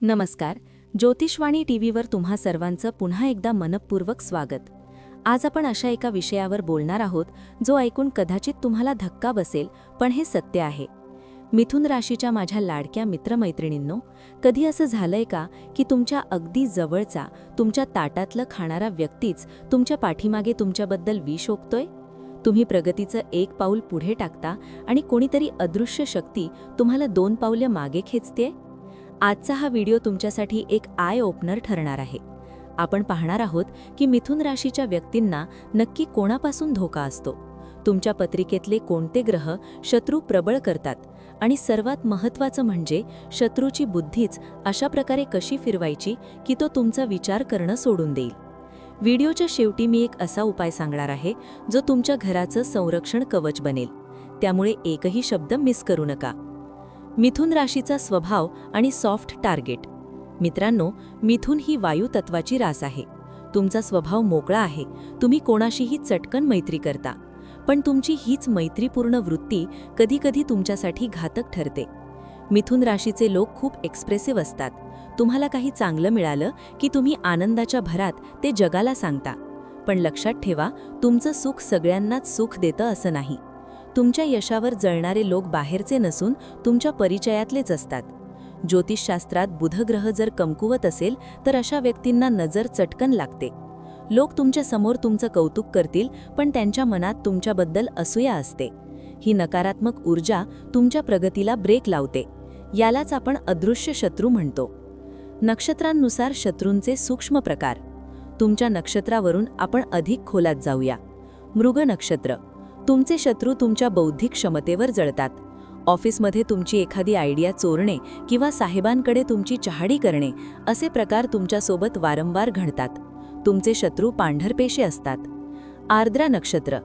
नमस्कार. ज्योतिषवाणी टीव्हीवर तुम्हा सर्वांचं पुन्हा एकदा मनपूर्वक स्वागत. आज आपण अशा एका विषयावर बोलणार आहोत जो ऐकून कदाचित तुम्हाला धक्का बसेल, पण हे सत्य आहे. मिथुन राशीच्या माझ्या लाडक्या मित्रमैत्रिणींनो, कधी असं झालंय का की तुमच्या अगदी जवळचा, तुमच्या ताटातलं खाणारा व्यक्तीच तुमच्या पाठीमागे तुमच्याबद्दल विष ओकतोय? तुम्ही प्रगतीचं एक पाऊल पुढे टाकता आणि कोणीतरी अदृश्य शक्ती तुम्हाला 2 पावलं मागे खेचते. आजचा हा व्हिडिओ तुमच्यासाठी एक आय ओपनर ठरणार आहे. आपण पाहणार आहोत की मिथुन राशीच्या व्यक्तींना नक्की कोणापासून धोका असतो, तुमच्या पत्रिकेतले कोणते ग्रह शत्रू प्रबळ करतात आणि सर्वात महत्त्वाचं म्हणजे शत्रूची बुद्धीच अशा प्रकारे कशी फिरवायची की तो तुमचा विचार करणं सोडून देईल. व्हिडिओच्या शेवटी मी एक असा उपाय सांगणार आहे जो तुमच्या घराचं संरक्षण कवच बनेल. त्यामुळे एकही शब्द मिस करू नका. मिथुन राशीचा स्वभाव आणि सॉफ्ट टार्गेट. मित्रांनो, मिथुन ही वायू तत्वाची रास आहे. तुमचा स्वभाव मोकळा आहे. तुम्ही कोणाशीही चटकन मैत्री करता, पण तुमची हीच मैत्रीपूर्ण वृत्ती कधीकधी तुमच्यासाठी घातक ठरते. मिथुन राशीचे लोक खूप एक्सप्रेसिव्ह असतात. तुम्हाला काही चांगलं मिळालं की तुम्ही आनंदाच्या भरात ते जगाला सांगता. पण लक्षात ठेवा, तुमचं सुख सगळ्यांनाच सुख देतं असं नाही. तुमच्या यशावर जळणारे लोक बाहेरचे नसून तुमच्या परिचयातलेच असतात. ज्योतिषशास्त्रात बुध ग्रह जर कमकुवत असेल तर अशा व्यक्तींना नजर चटकन लागते. लोक तुमच्या समोर तुमचं कौतुक करतील, पण त्यांच्या मनात तुमच्याबद्दल असूया असते. ही नकारात्मक ऊर्जा तुमच्या प्रगतीला ब्रेक लावते. यालाच आपण अदृश्य शत्रू म्हणतो. नक्षत्रांनुसार शत्रूंचे सूक्ष्म प्रकार. तुमच्या नक्षत्रावरून आपण अधिक खोलात जाऊया. मृग नक्षत्र. तुमचे शत्रू तुमच्या बौद्धिक क्षमतेवर जळतात. ऑफिसमध्ये तुमची एखादी आयडिया चोरणे किंवा साहेबांकडे तुमची चहाडी करणे असे प्रकार तुमच्यासोबत वारंवार घडतात. तुमचे शत्रू पांढरपेशे असतात. आर्द्रा नक्षत्र.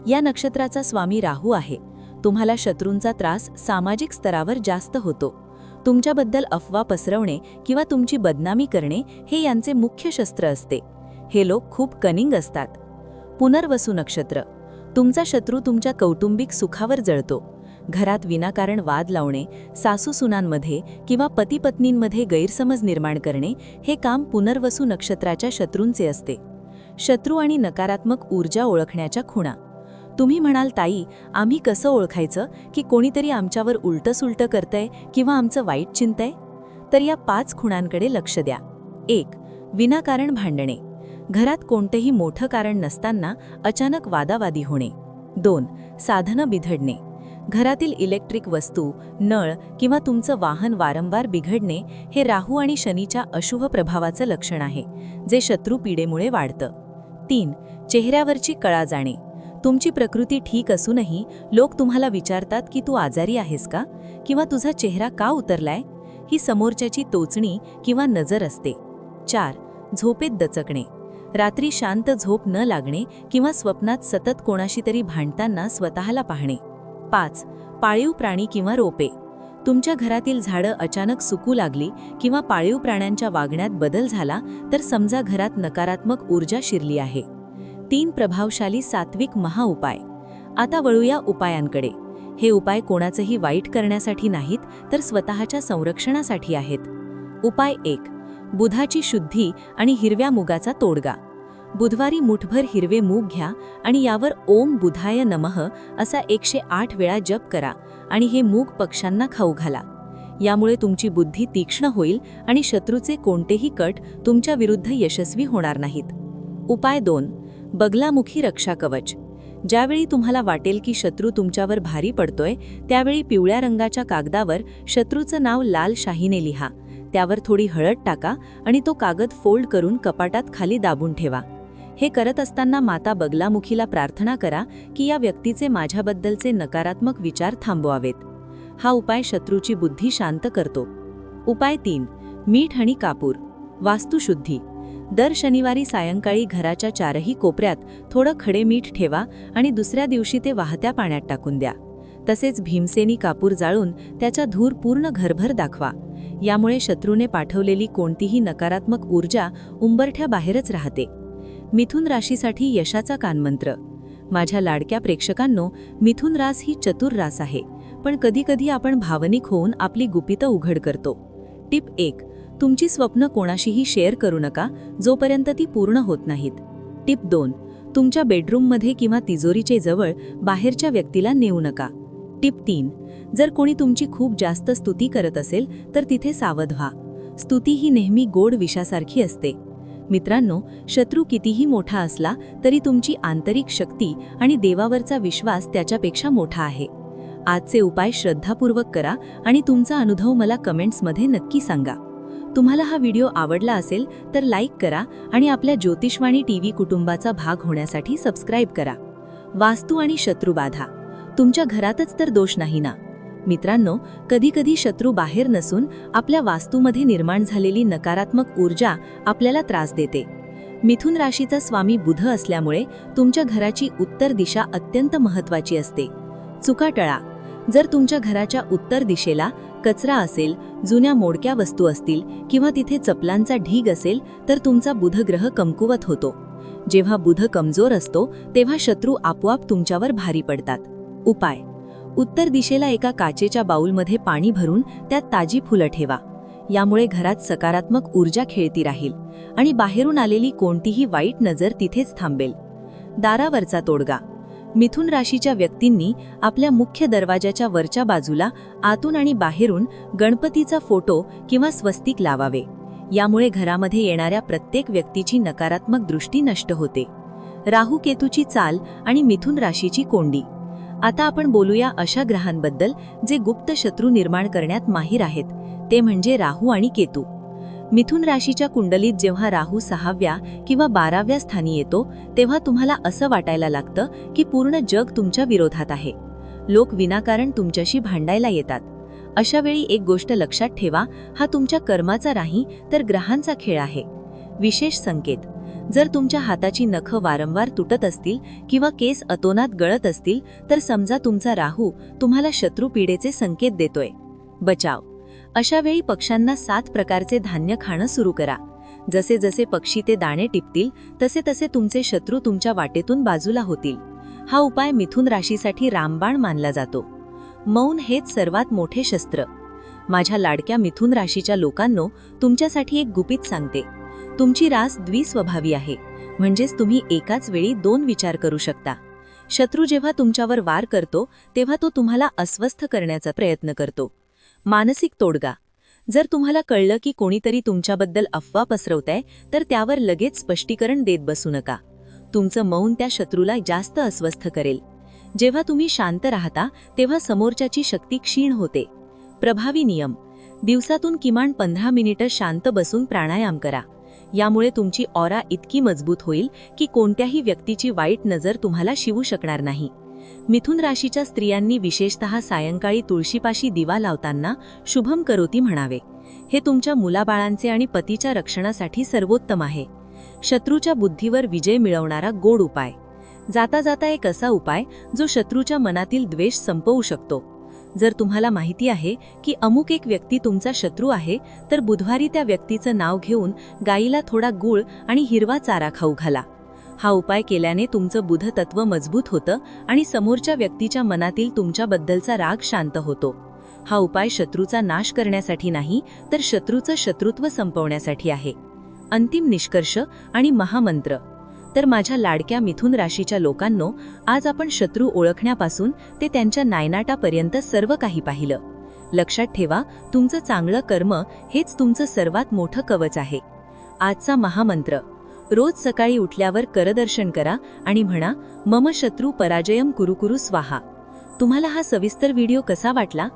या नक्षत्राचा स्वामी राहू आहे. तुम्हाला शत्रूंचा त्रास सामाजिक स्तरावर जास्त होतो. तुमच्याबद्दल अफवा पसरवणे किंवा तुमची बदनामी करणे हे यांचे मुख्य शस्त्र असते. हे लोक खूप कनिंग असतात. पुनर्वसू नक्षत्र. तुमचा शत्रू तुमच्या कौटुंबिक सुखावर जळतो. घरात विनाकारण वाद लावणे, सासू-सुनांमध्ये किंवा पती-पत्नींमध्ये गैरसमज निर्माण करणे हे काम पुनर्वसू नक्षत्राच्या शत्रूंचे असते. शत्रू आणि नकारात्मक ऊर्जा ओळखण्याच्या खुणा. तुम्ही म्हणाल, ताई, आम्ही कसं ओळखायचं की कोणीतरी आमच्यावर उलटंसुलटं करतंय किंवा आमचं वाईट चिंतय? तर या 5 खुणांकडे लक्ष द्या. 1. विनाकारण भांडणे. घरात कोणतेही मोठं कारण नसताना अचानक वादावादी होणे. 2. साधनं बिघडणे. घरातील इलेक्ट्रिक वस्तू, नळ किंवा तुमचं वाहन वारंवार बिघडणे हे राहू आणि शनीच्या अशुभ प्रभावाचं लक्षण आहे, जे शत्रू पीडेमुळे वाढतं. 3. चेहऱ्यावरची कळा जाणे. तुमची प्रकृती ठीक असूनही लोक तुम्हाला विचारतात की तू आजारी आहेस का किंवा तुझा चेहरा का उतरलाय? ही समोरच्याची टोचणी किंवा नजर असते. 4. झोपेत दचकणे. रात्री शांत झोप न लागणे किंवा स्वप्नात सतत कोणाशी तरी भांडताना स्वतःला पाहणे. 5. पाळीव प्राणी किंवा रोपे. तुमच्या घरातील झाडं अचानक सुकू लागली किंवा पाळीव प्राण्यांच्या वागण्यात बदल झाला तर समजा घरात नकारात्मक ऊर्जा शिरली आहे. 3 प्रभावशाली सात्विक महाउपाय. आता वळूया उपायांकडे. हे उपाय कोणाचंही वाईट करण्यासाठी नाहीत, तर स्वतःच्या संरक्षणासाठी आहेत. उपाय 1. बुधाची शुद्धी आणि हिरव्या मुगाचा तोडगा. बुधवारी मुठभर हिरवे मूग घ्या आणि यावर ओम बुधाय नमः असा 108 वेळा जप करा आणि हे मूग पक्ष्यांना खाऊ घाला. यामुळे तुमची बुद्धी तीक्ष्ण होईल आणि शत्रूचे कोणतेही कट तुमच्या विरुद्ध यशस्वी होणार नाहीत. उपाय 2. बगलामुखी रक्षा कवच. ज्यावेळी तुम्हाला वाटेल की शत्रू तुमच्यावर भारी पडतोय, त्यावेळी पिवळ्या रंगाच्या कागदावर शत्रूचं नाव लाल शाहीने लिहा. त्यावर थोडी हळद टाका आणि तो कागद फोल्ड करून कपाटात खाली दाबून ठेवा. हे करत असताना माता बगलामुखीला प्रार्थना करा की या व्यक्तीचे माझ्याबद्दलचे नकारात्मक विचार थांबवावेत. हा उपाय शत्रूची बुद्धी शांत करतो. उपाय 3. मीठ आणि कापूर. वास्तुशुद्धी. दर शनिवारी सायंकाळी घराच्या 4ही कोपऱ्यात थोडं खडे मीठ ठेवा आणि दुसऱ्या दिवशी ते वाहत्या पाण्यात टाकून द्या. तसेच भीमसेनी कापूर जाळून त्याचा धूर पूर्ण घरभर दाखवा. यामुळे शत्रूने पाठवलेली कोणतीही नकारात्मक ऊर्जा उंबरठ्याबाहेरच राहते. मिथुन राशीसाठी यशाचा कानमंत्र. माझ्या लाडक्या प्रेक्षकांनो, मिथुन रास ही चतुर रास आहे, पण कधीकधी आपण भावनिक होऊन आपली गुपितं उघड करतो. टिप 1. तुमची स्वप्न कोणाशीही शेअर करू नका जोपर्यंत ती पूर्ण होत नाहीत. टिप 2. तुमच्या बेडरूममध्ये किंवा तिजोरीचे जवळ बाहेरच्या व्यक्तीला नेऊ नका. टिप 3. जर कोणी तुमची खूप जास्त स्तुती करत असेल तर तिथे सावध व्हा. स्तुती ही नेहमी गोड विषासारखी असते. मित्रांनो, शत्रू कितीही मोठा असला तरी तुमची आंतरिक शक्ती आणि देवावरचा विश्वास त्याच्यापेक्षा मोठा आहे. आजचे उपाय श्रद्धापूर्वक करा आणि तुमचा अनुभव मला कमेंट्समध्ये नक्की सांगा. तुम्हाला हा व्हिडिओ आवडला असेल तर लाईक करा आणि आपल्या ज्योतिषवाणी टीव्ही कुटुंबाचा भाग होण्यासाठी सबस्क्राईब करा. वास्तू आणि शत्रुबाधा. तुमच्या घरातच तर दोष नाही ना? मित्रांनो, कधीकधी शत्रू बाहेर नसून आपल्या वास्तूमध्ये निर्माण झालेली नकारात्मक ऊर्जा आपल्याला त्रास देते. मिथुन राशीचा स्वामी बुध असल्यामुळे तुमच्या घराची उत्तर दिशा अत्यंत महत्त्वाची असते. चुका टळा. जर तुमच्या घराच्या उत्तर दिशेला कचरा असेल, जुन्या मोडक्या वस्तू असतील किंवा तिथे चपलांचा ढीग असेल तर तुमचा बुधग्रह कमकुवत होतो. जेव्हा बुध कमजोर असतो तेव्हा शत्रू आपोआप तुमच्यावर भारी पडतात. उपाय: उत्तर दिशेला एका काचेच्या बाउलमध्ये पाणी भरून त्यात ताजी फुलं ठेवा. यामुळे घरात सकारात्मक ऊर्जा खेळती राहील आणि बाहेरून आलेली कोणतीही वाईट नजर तिथेच थांबेल. दारावरचा तोडगा. मिथुन राशीच्या व्यक्तींनी आपल्या मुख्य दरवाजाच्या वरच्या बाजूला आतून आणि बाहेरून गणपतीचा फोटो किंवा स्वस्तिक लावावे. यामुळे घरामध्ये येणाऱ्या प्रत्येक व्यक्तीची नकारात्मक दृष्टी नष्ट होते. राहू केतूची चाल आणि मिथुन राशीची कोंडी. आता आपण बोलूया अशा ग्रहांबद्दल जे गुप्त शत्रू निर्माण करण्यात माहीर आहेत. ते म्हणजे राहू आणि केतू. मिथुन राशीच्या कुंडलीत जेव्हा राहू 6व्या किंवा 12व्या स्थानी येतो तेव्हा तुम्हाला असं वाटायला लागतं की पूर्ण जग तुमच्या विरोधात आहे. लोक विनाकारण तुमच्याशी भांडायला येतात. अशा वेळी एक गोष्ट लक्षात ठेवा, हा तुमच्या कर्माचा नाही तर ग्रहांचा खेळ आहे. विशेष संकेत: जर तुमच्या हाताची नखं वारंवार तुटत असतील किंवा केस अतोनात गळत असतील तर समजा तुमचा राहू तुम्हाला शत्रुपीडेचे संकेत देतोय. बचाव: अशा वेळी पक्ष्यांना 7 प्रकारचे धान्य खाणं सुरू करा. जसे जसे पक्षी ते दाणे टिपतील तसे तसे तुमचे शत्रू तुमच्या वाटेतून बाजूला होतील. हा उपाय मिथुन राशीसाठी रामबाण मानला जातो. मौन हेच सर्वात मोठे शस्त्र. माझ्या लाडक्या मिथुन राशीच्या लोकांनो, तुमच्यासाठी एक गुपित सांगते. तुमची रास द्विस्वभावी आहे, म्हणजेच तुम्ही एकाच वेळी 2 विचार करू शकता. शत्रू जेव्हा तुमच्यावर वार करतो तेव्हा तो तुम्हाला अस्वस्थ करण्याचा प्रयत्न करतो. मानसिक तोडगा. जर तुम्हाला कळलं की कोणीतरी तुमच्याबद्दल अफवा पसरवतंय तर त्यावर लगेच स्पष्टीकरण देत बसू नका. तुमचं मौन त्या शत्रूला जास्त अस्वस्थ करेल. जेव्हा तुम्ही शांत राहता तेव्हा समोरच्याची शक्ती क्षीण होते. प्रभावी नियम: दिवसातून किमान 15 मिनिटं शांत बसून प्राणायाम करा. यामुळे तुमची ऑरा इतकी मजबूत होईल की कोणत्याही व्यक्तीची वाईट नजर तुम्हाला शिवू शकणार नाही. मिथुन राशीच्या स्त्रियांनी विशेषतः सायंकाळी तुळशीपाशी दिवा लावताना शुभम करोती म्हणावे. हे तुमच्या मुलाबाळांचे आणि पतीच्या रक्षणासाठी सर्वोत्तम आहे. शत्रूच्या बुद्धीवर विजय मिळवणारा गोड उपाय. जाता जाता एक असा उपाय जो शत्रूच्या मनातील द्वेष संपवू शकतो. जर तुम्हाला माहिती आहे की अमुक एक व्यक्ती तुमचा शत्रू आहे तर बुधवारी त्या व्यक्तीचं नाव घेऊन गाईला थोडा गूळ आणि हिरवा चारा खाऊ घाला. हा उपाय केल्याने तुमचं बुध तत्व मजबूत होतं आणि समोरच्या व्यक्तीच्या मनातील तुमच्याबद्दलचा राग शांत होतो. हा उपाय शत्रूचा नाश करण्यासाठी नाही तर शत्रूचं शत्रुत्व संपवण्यासाठी आहे. अंतिम निष्कर्ष आणि महामंत्र. तर माझ्या लाडक्या मिथुन राशीच्या लोकांनो, आज आपण शत्रू ओळखण्यापासून ते त्यांच्या नायनाटापर्यंत सर्व काही पाहिलं. लक्षात ठेवा, तुमचं चांगलं कर्म हेच तुमचं सर्वात मोठं कवच आहे. आजचा महामंत्र: रोज सकाळी उठल्यावर करदर्शन करा आणि म्हणा, मम शत्रू पराजयम कुरु कुरु स्वाहा. तुम्हाला हा सविस्तर व्हिडिओ कसा वाटला?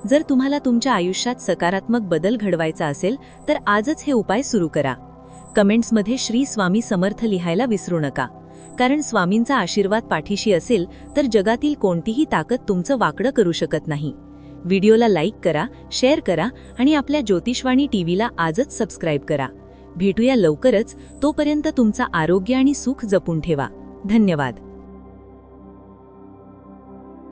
जर तुम्हाला तुमच्या आयुष्यात सकारात्मक बदल घडवायचा असेल तर आजच हे उपाय सुरू करा. कमेंट्समध्ये श्री स्वामी समर्थ लिहायला विसरू नका, कारण स्वामींचा आशीर्वाद पाठीशी असेल तर जगातील कोणतीही ताकद तुमचं वाकडं करू शकत नाही. व्हिडिओला लाईक करा, शेअर करा आणि आपल्या ज्योतिषवाणी टीव्हीला आजच सबस्क्राईब करा. भेटूया लवकरच. तोपर्यंत तुमचा आरोग्य आणि सुख जपून ठेवा. धन्यवाद.